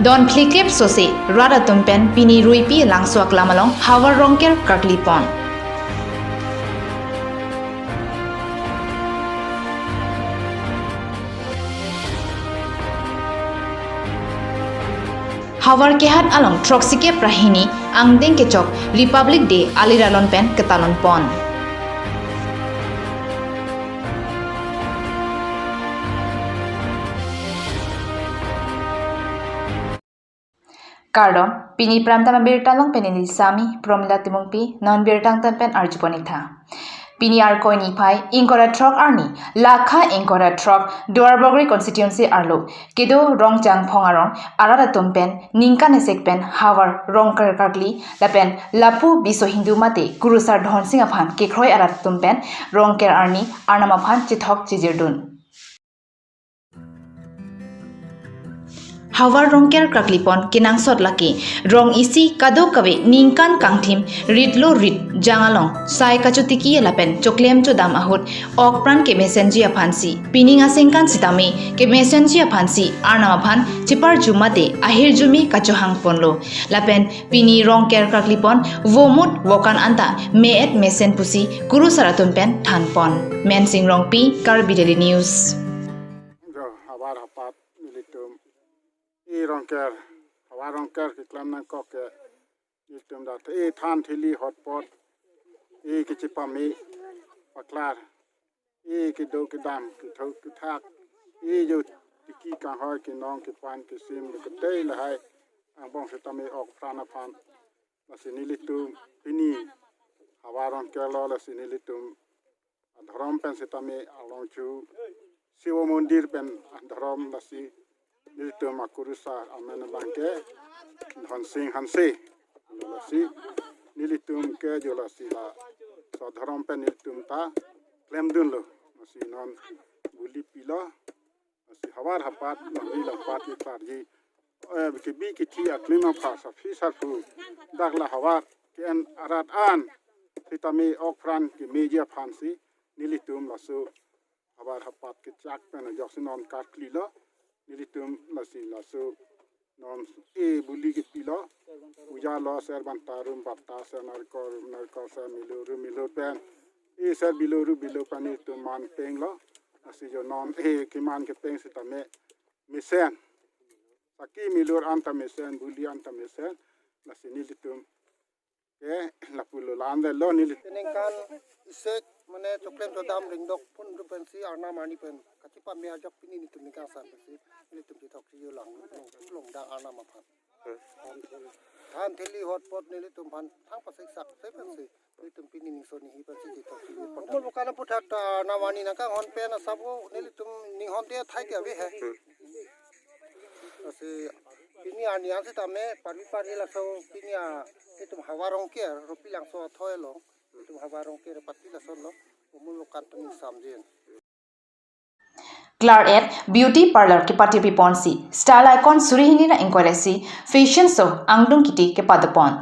Don Cliclip Sose, Rada Tumpen, Pini Ruipi, Langswak Lamalong, Hawar Ronker, Kaklipon. Hawar kehat along Troxike Prahini, Angdeng Kechok, Republic Day, Aliralon Pen, Ketalon Pon. Kardom, Pini Pramtama Birtalong Penini Sami, Promila Timungpi, Non Birtang Pen Arjuponita. Pini Arkoini Pai, Inkora Trok Arni, Lakha Inkora Trok, Duarbogri Constituency Arlo, Kedo Rongjang Pongaron, Arada Tumpen, Ninka Nesekpen, Hawar, Rongker Karkli, Lapen, Lapu Biso Hindu Mate, Gurusar Dhon Singaphan, Kekroy Arada Tumpen, Rongker Arni, Arnamaphan Chithok Chijirdun. Hawar Rongker Kraklipon Kinangsot Laki Rong Isi Kado Kawe Ningkan Kangtim Ridlo Rid Jangalong Sai Kachutiki Lapen Choklem Chodam Ahut Okpran Ke Messengia Phansi Pininga Sengkan Sitame Ke Messengia Phansi Arnamaphan Chipar Jumate Ahir Jumi Kachohang Ponlo Lapen Pini Rongker Kraklipon Vomut Wokan Anta Meet Mesen Pusi Guru Saratumpen Thanpon Mensing Rongpi Karbi Daily News Rongker, Hawar Rongker ke klam nang kok ke itum dat than thili hotpot ke chipami paklar ke do ke dam ke thau ke thak yo ki ka hoy ke nong ke pan ke sim ke tei la hai ang bong setami ok prana phan la sinilitum pini Hawar Rongker lo la sinilitum dharam pen setami along chu siwa mondir pen dharam la si Nilitum Akurusa Amen Banke Hansing Hansi Lasi Nilitum Ke Jolasi La Sadharam Pen Nilitum Ta Klemdun Lo Masi Non Guli Pila Masi Hawar Hapat Nali Lapat Yitarji Kibi Kiti Aklima Pasa Fisarfu Dagla Hawar Ken Arat An Hitami Okfran Ki Media Fansi Nilitum Lasu Hawar Hapat Kichak Pen Joksinon Kaklila Nilitum lasi lasu non buli gipilo uja lo ser bantarum batta ser narkor ser miluru pen ser biloru pani tu man peng lo lasi jo non kiman ke peng sitame misen saki milur anta misen buli anta misen lasi nilitum ke lapulo lande lo nilitum kan isek mane choklem chodam ringdok pun rupen si arna mani pen kachipa me ajak pini ni tum ka sa si ni tum thok si lang da arna ma phan than theli hot pot ni tum phan thang pasai sak se pen si ni tum pini ni so ni hi pa si thok si pon mo kana puthak ta na mani na ka hon pe na sabo ni tum ni hon te thai ke ave hai asi pini ani ase ta me pari la so pini a tum hawarong ke ropi lang so thoi lo tum hawarong ke pati la so lo umulukan tum samjen Clark at Beauty Parlor ke pati piponsi Style Icon Surihini na inquiresi Fashion Show Angdung Kiti ke padapon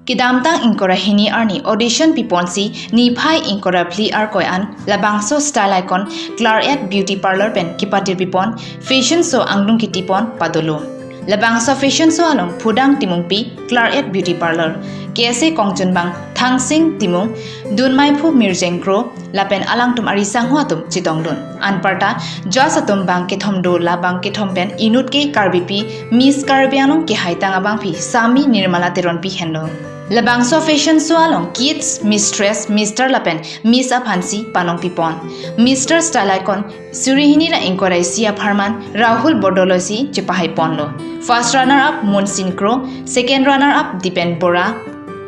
Kidamtang inkora hini arni audition piponsi ni phai inkora pli arkoi an labangso Style Icon Clark at Beauty Parlor pen ke pati pipon Fashion Show Angdung Kiti pon padolo labangso Fashion Show along Phudang Timungpi Clark at Beauty Parlor KSA Kongchunbang Thangsing Timung Dunmai Phu Mirjengkro Lapen Alang Tum Arisang Huatum Chitongdun Anparta Jasatum Bang Kethomdo La Bang Kethompen Inut ke Karbi pi Miss Karbianong ke Haitang Abang pi Sami Nirmala Teron pi Hendo Labangso Fashion Show along Kids Mistress Mr. Lapen Miss Aphansi Panong Pipon Mr. Style Icon Surihini na Inkorai Sia Pharman Rahul Bordolosi Chipahai Ponlo First runner up Monsin Kro Second runner up Dipen Bora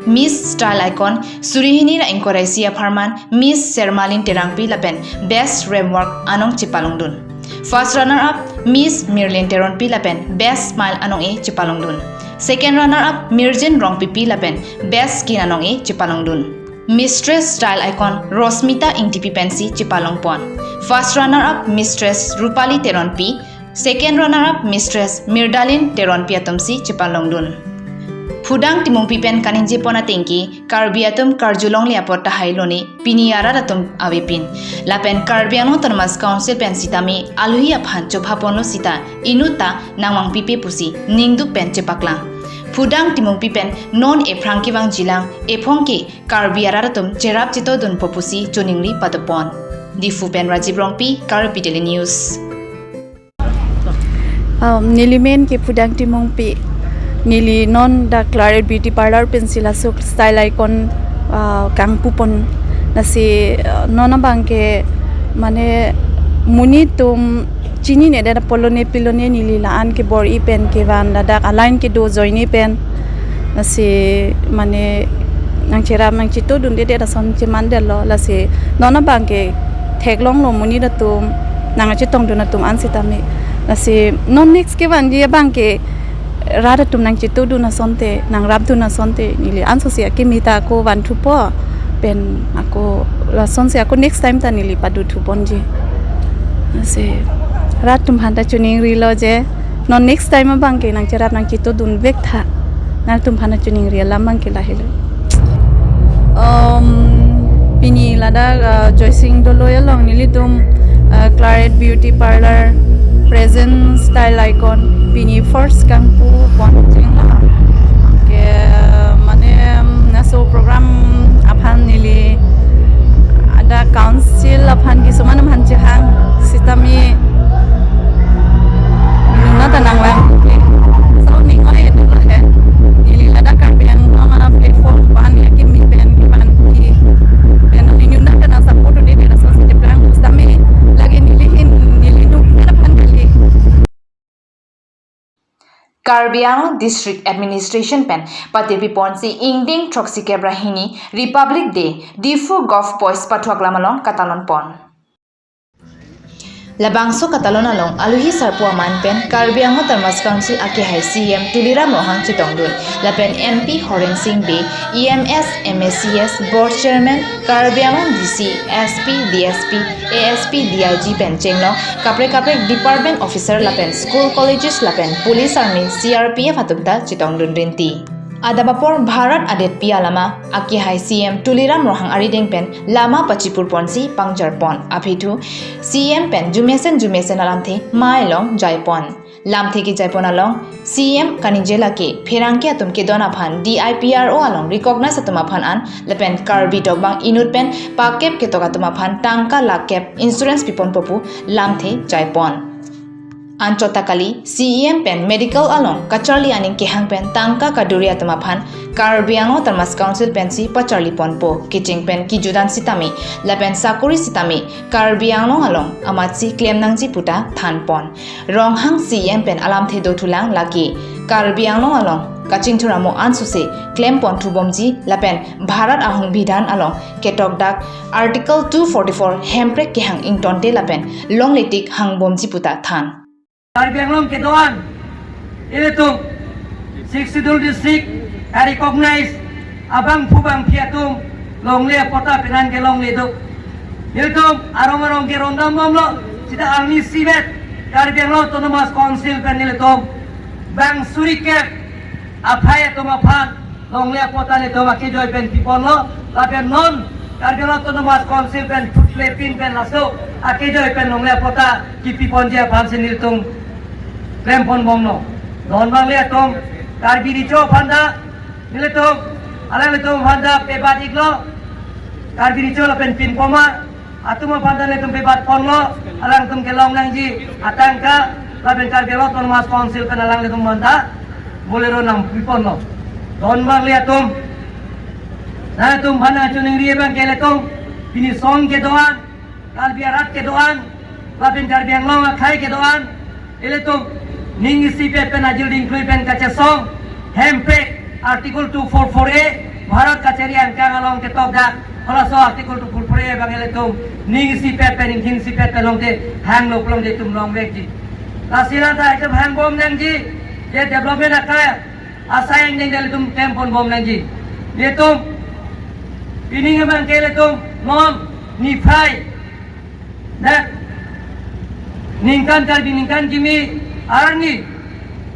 Miss Style Icon Surihini na Inkorai Sia Pharman Miss Sermalin Terangpi Lapen Best Framework Anong Chipalongdun First runner up Miss Mirlin Teron Pilapen Best Smile Anong E Chipalongdun Second runner up Mirjin Rong Pipi Lapen Best Skin Anong E Chipalongdun Mistress Style Icon Rosmita Ingtipi Pensi Chipalongpon First runner up Mistress Rupali Teron Pi Second runner up Mistress Mirdalin Teron Piatumsi Chipalongdun Fudang timung pipen kaninje pona tengki Karbi atum karjulong liapot tahailoni piniara atum awipin lapen Karbi anu termas council pen sitami aluhi aphan chophapono sita inuta nangwang pipe pusi ningdu pen chepaklang Fudang timung pipen non efrangkiwang jilang ephongki Karbi aratum cherap chito dun popusi choningli patopon Difu pen Rajiv Rongpi Karbi Daily News Nilimen ke Fudang timung pi Nili non da Claret Beauty Parlor pensila so style icon kang pupon nasi nona bangke mane muni tum chini ne da polone pilone nili laan ke bor I pen ke van da align ke do joini pen nasi mane nang chera mang chito dun de da son chiman de lo la se nona bangke theklong lo muni da tum nang chitong dun tum an sitami nasi non next ke van dia bangke rada tum nang chitu du na sonte nang rab du na sonte nili anso sia kimita ko wan thu po pen ako la son sia ako next time ta nili padu thu bonji se rat tum handa chuning rilo je non next time bang ke nang cherap nang chitu dun vek tha nang tum handa chuning ri lam bang ke la helo pini lada joysing doloya long nili tum Claret Beauty Parlor present style icon pini first kang pu ponting la ke mane naso program aphan nili ada council aphan ki sumanam han jahang sitami luna tanang lang so ni ngoi etu la he nili ada kampen nama platform pan ya ki mi pen ki pan ki pen ni nyuna kana support de de so site plan sitami lagi nili nu aphan kali Karbiano District Administration Pen Patipi Ponsi Ingding Troxy Kebrahini Republic Day Difu Golf Boys Patuaglamalong Katalon Pon Labangso Katalon along Aluhi Sarpuaman Pen Karbiano Termas Council Aki Hai CM Tulira Mohang Chitongdun Lapen MP Horen Singh Bay EMS MSCS Board Chairman Karbiano DC SP DSP ASP DIG Pen Chenglo Kapre Department Officer Lapen School Colleges Lapen Police Army CRPF Hatubda Chitongdun Rinti Adabapor Bharat Adet Pialama Aki Hai CM Tuliram Rohang Arideng Pen Lama Pachipur Ponsi Pangjar Pon Aphitu CM Pen Jumesen Alamthe Mailong Jaipon Lamthe ki Jaipon along CM Kanijela ke Pherangke atumke dona phan DIPRO along recognize atuma phan an lepen Karbi Dogbang Inut Pen Pakep ke togatuma phan Tangka Lakep Insurance Pipon Popu Lamthe Jaipon Anchotakali CEM Pen Medical along Kacharli aning kehang pen Tangka Kaduria Tamaphan Karbiango Termas Council Pensi Pacharli Ponpo Kiching Pen Kijudan Sitami Lapen Sakuri Sitami Karbiango along Amatsi Klem Nangji Puta Than Pon Ronghang CEM Pen Alam Thedo Thulang Laki Karbiango along Kaching Thuramo Ansuse Klem Pon Thubomji Lapen Bharat Ahong Bidhan along Ketok Dak Article 244 Hemprek Kehang Ingtonte Lapen Long Letik Hang Bomji Puta Than Karbianglong ke doan ini tu 62 district recognize abang pubang piatum long le pota penan ke long le tu ini tu arong ke rondam bom lo kita angni sibet Karbianglong autonomous council pen ini tu bang suri ke apaya tu mapan long le pota le tu maki joy pen pipon lo lapen non Karbianglong autonomous council pen pin pen laso aki joy pen long le pota ki pipon je pan senil tung Lempon bomno, don bang lihat tom, Karbi dico panda, nilai tom, alang lihat tom panda pebat iklo, Karbi dico lapen pin poma, atu ma panda lihat tom pebat ponlo, alang tom kelong nangji, atangka, lapen Karbi lo tom mas council kan alang lihat tom panda, bolero nam piponlo, don bang lihat tom, nah tom panda cuning dia bang kele tom, ini song ke doan, Karbi arat ke doan, lapen Karbi yang long akai ke doan, ele tom Ning CPF pen ajil include pen kaca song hempe article 244A Bharat kachari angka along ke top dak kalau so article 244A bangele tum ning CPF pen ning CPF pen long te hang lo plong de tum long vek ji lasila ta jab hang bom nang ji ye development akaya asayang ning dele tum tempon bom nang ji ye tum ini bang kele tum non ni phai dak ningkan Karbi ningkan kimi Arni,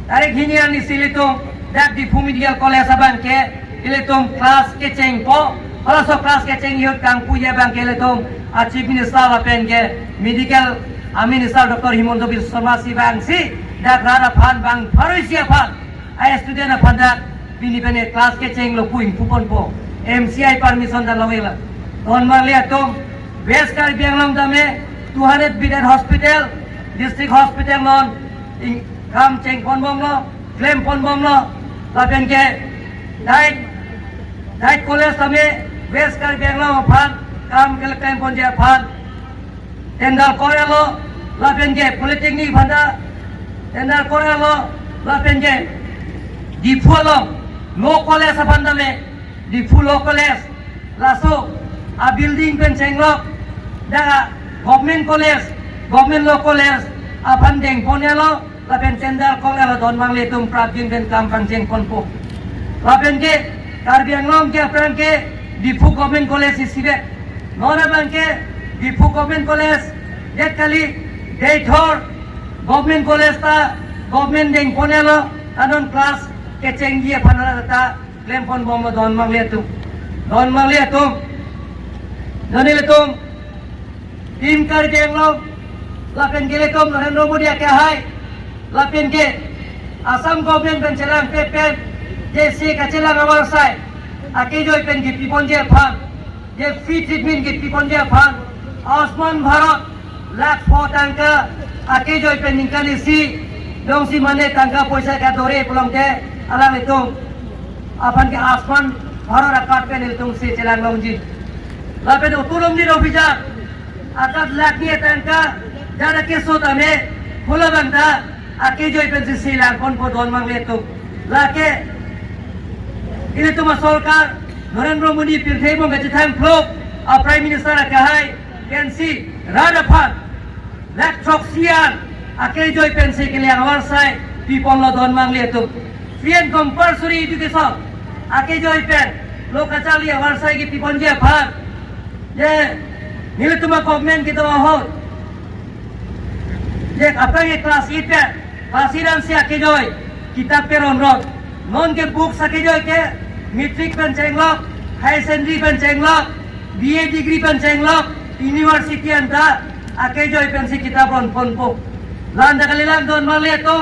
tarik hini ani silitung dak di Medical College abang ke iletum kelas ke cengpo kalau so kelas ke ceng yut kang puya bang ke iletum Chief Minister apen ke Medical Minister Dr. Himanta Biswa Sarma si bang si dak rada phan bang pharusia phan ai student phan dak bini bene kelas ke ceng lo puing pupon po MCI permission dan lawela on marlia tum West Karbi Anglong dame 200 bedded hospital district hospital non kam ceng pon bom lo claim pon bom lo lapen ke diet college dame West Karbi Anglong phan kam ke claim pon je phan tendal kore lo lapen ke polytechnic phanda tendal kore lo lapen ke di phualong law college phan dame di phu law college laso a building pen chenglok da government college government law college a pandeng ponelo la pen tendal kole la don mang letum prabjin pen kampang jeng konpo la pen ke Karbi Anglong ke apran ke di phu government college isibe nona bang ke di phu government college jet kali date hor government college ta government deng ponelo anon class ke chengi phanara ta claim pon bom don mang letum Nani letum tim Karbi Anglong lapen ke letum Narendra Modi ke hai lapen ke Assam government pen chelang pen je se ka chelang awar sai ake joi pen ki pipon je phan je free treatment ki pipon je phan Osman Bharat lakh photang ka ake joi pen ningkali si dong si mane tangka poisa ka dore pulang te alang letum apan ke Osman Bharat akat pen letum se chelang longji lapen utulum di officer akat lakni tangka jada keso tame khula bangda ake joi pen si lang kon po don mang letum lake ini tu masolkar Narendra Modi pirthei mong gaji tham klop a prime minister kahai pensi rada phan lak choksian ake joi pensi ke liang warsai pipon lo don mang letum free and compulsory education ake joi pen lokachali warsai ki pipon je phan je nilituma government kita mahot je apa ye class 8 pe class 8 se ake joi kitab pe ronrot non ke book sake joi ke matric pen chenglok high secondary pen chenglok BA degree pen chenglok university anta ake joi pen si kitab ron pon po landa kalilang don male to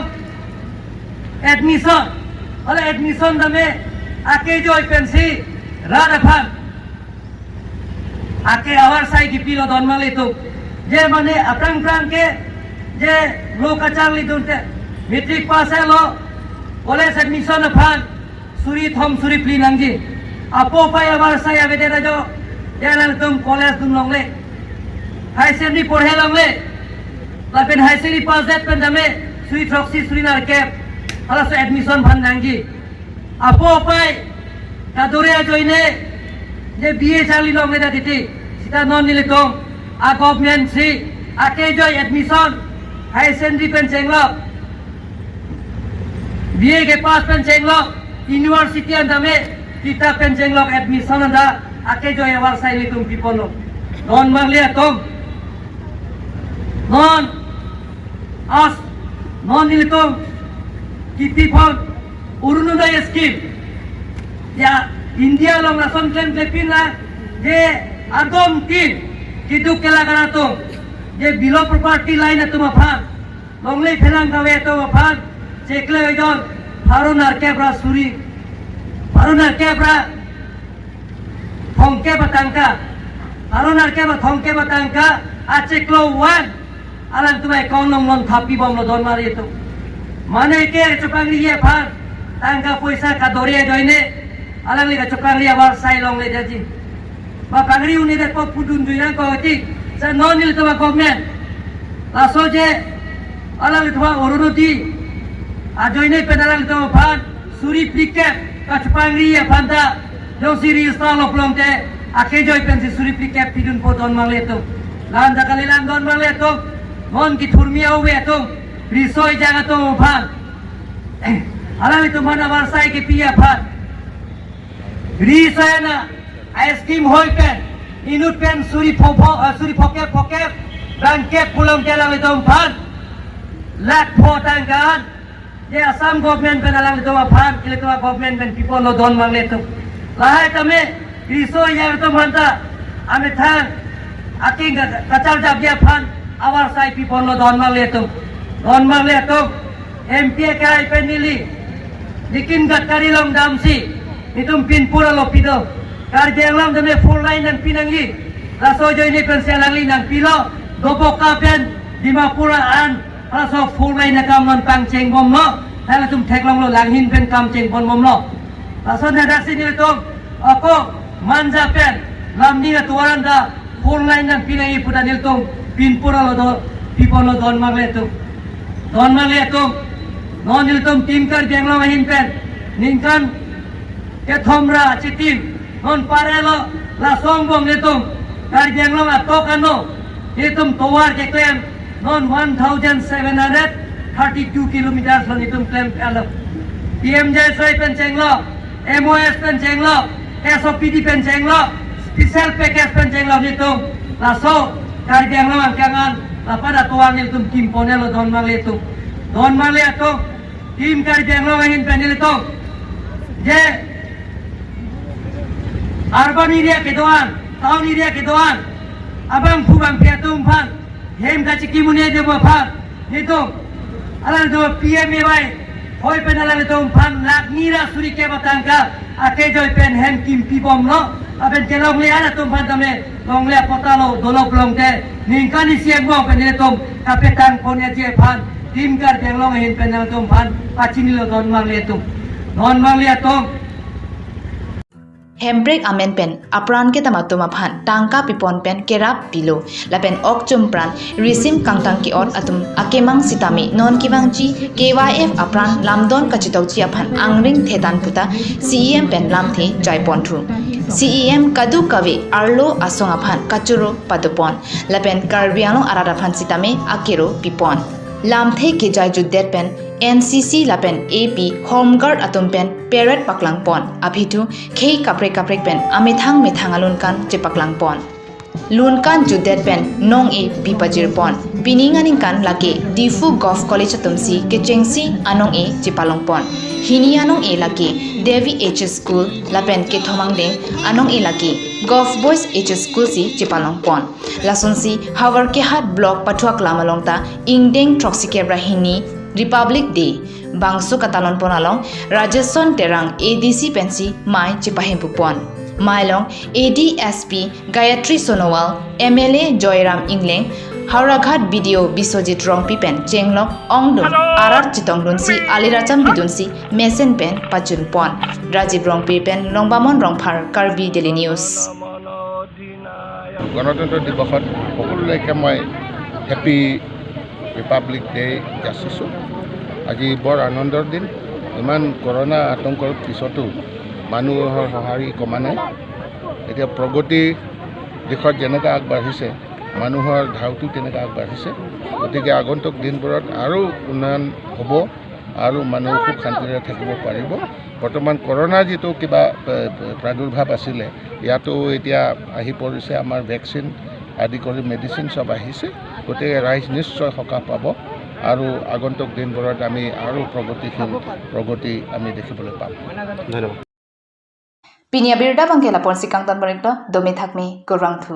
admission ola admission dame ake joi pen si rada phan ake awar sai ki pilo don male to je mane aprang prang ke je lokachang li dunte matric pass lo college admission phan suri thom suri pli nangji apo pai awar sai abede rajo jangan tum college dum longle high secondary porhe longle lapen high secondary pass that pen dame suri troxy suri nar cap ala so admission phan nangji apo pai kadore joine je BA chali longle da diti sita non nile tom a government si ake joy admission high secondary pen chenglok BA ke pass pen chenglok university andame kita pen chenglok admission anda ake joy awar sai litum pipono non manglia tom non as non nilitum kiti pon urunodaya scheme ya India long rason claim lepina je adom tin kiduk kela karatum je below property line atuma phan longle phelang gawe atuma phan chekle ojon harunar kebra suri harunar kebra thongke batangka harunar kebra thongke batangka acheklo one alang tumai konong non thapi bom lo don mari itu mane ke chupangri ye phan tangka poisa ka dore joine alang liga chupangri awar sai long le jaji ba pangri uni de ko pudun duina ko ti sa non nil tuma government laso je alang thwa orunoti ajoine pedalang to phan suri pliket ka chupangri ye phanta jo siri stalo plomte ake joy pensi suri pliket pidun po don mangle to lan da kalilang don mangle to non ki thurmia owe to risoi jaga to phan alang to mana warsai ke pia phan risoi na ice cream hoi pen inut pen suri poke bangke pulang jalan to phan lak photang kan je Assam government ben alang to aphan ile to government ben people lo don mangle to lahai tame riso ya to manta ame thang aking kachal jab ya phan our side people lo don mangle to MP kai penili dikin gatkari long damsi itum pin pura lo pido kar jenglam dame full line nang pinangi raso joy ni pen selangli nang pilo dobok kapen dimapura an raso full line na kam non pang cheng bom lo hala tum thek long lo lang hin pen kam cheng bon bom lo raso na daksi ni to ako manja pen lam ni tuaran da full line nang pinangi puta nil tum pin pura lo do people lo don magle tu non nil tum tim kar jenglam hin pen ningkan ke thomra chitim non parelo la songbong nitum kar jenglam atokano nitum towar ke claim non 1732 kilometers lo nitum claim alo PMJ soi pen chenglo MOS pen chenglo SOPD pen chenglo special package pen chenglo nitum la so kar jenglam kangan la pada tuang nitum tim ponelo don mangle to tim kar jenglam hin pen nitum je urban area ke doan town area ke doan abang phubang piatum phan hem ka chiki munia de phan nitum ala do PMAY hoi pen ala do phan lak nira suri ke batangka ake joy pen hem kim pi bom no aben jelong le ala tum phan tame long le potalo dolok long te ningkani siang bom pen nitum kapetang ponia je phan tim kar jenglong hin pen ala tum phan pachini lo don mangle tum Hembrek amen pen apran ke tamatuma phan tangka pipon pen kerap pilo la pen ok chumpran risim kangtang ki ot atum akemang sitami non kibangchi KYF apran lamdon kachitokchi aphan angring thetan puta CEM pen lamthi jaipon thu CEM kadu kawe arlo asong aphan kachuro padupon la pen Karbi arada phan sitame akero pipon lamthe ke jai juddet pen NCC lapen AP Home Guard atum pen parrot paklang pon abhitu khei kaprek pen amethang alun kan je paklang pon lun kan judet pen nong e pipajir pon pininganing kan lake Difu Golf College atumsi ke chengsi anong e je palong pon hini anong e lake Devi H School lapen ke thomangdeng anong e lake Golf Boys H School si je palong pon lasonsi Havar ke hat block pathuak lamalongta ingdeng troxikebra hini Republic Day bangso katalon ponalong Rajason terang ADC pensi mai chipahim pupon mailong ADSP Gayatri Sonowal MLA Joyram Ingleng Hauraghat video Bisojit Rongpi pen chenglok ongdum arar chitongdun si aliracham bidunsi mesen pen pachun pon Rajiv Rongpi pen longbamon rongphar Karbi Daily News গণতন্ত্ৰ দিৱসত সকলোলৈকে মই happy Republic day যাচিছোঁ আজি বৰ আনন্দৰ দিন ইমান corona আতংকৰ পিছতো মানুহৰ সঁহাৰি কমা নাই এতিয়া প্ৰগতি দিশত যেনেকৈ আগবাঢ়িছে মানুহৰ ধাউটো তেনেকৈ আগবাঢ়িছে গতিকে আগন্তুক দিনবোৰত আৰু উন্নয়ন হ'ব আৰু মানুহ খুব শান্তিৰে থাকিব পাৰিব বৰ্তমান কৰোণা যিটো কিবা প্ৰাদুৰ্ভাৱ আছিলে ইয়াতো এতিয়া আহি পৰিছে আমাৰ ভেকচিন আদি কৰি মেডিচিন সব আহিছে গতিকে ৰাইজ নিশ্চয় সকাহ পাব আৰু আগন্তুক দিনবোৰত আমি আৰু প্ৰগতি আমি দেখিবলৈ পাম ধন্যবাদ পিনিয়া বিৰদা বাংকেলা পৰসি কাংতান বৰেক্ট দমে থাকমি গৰংথু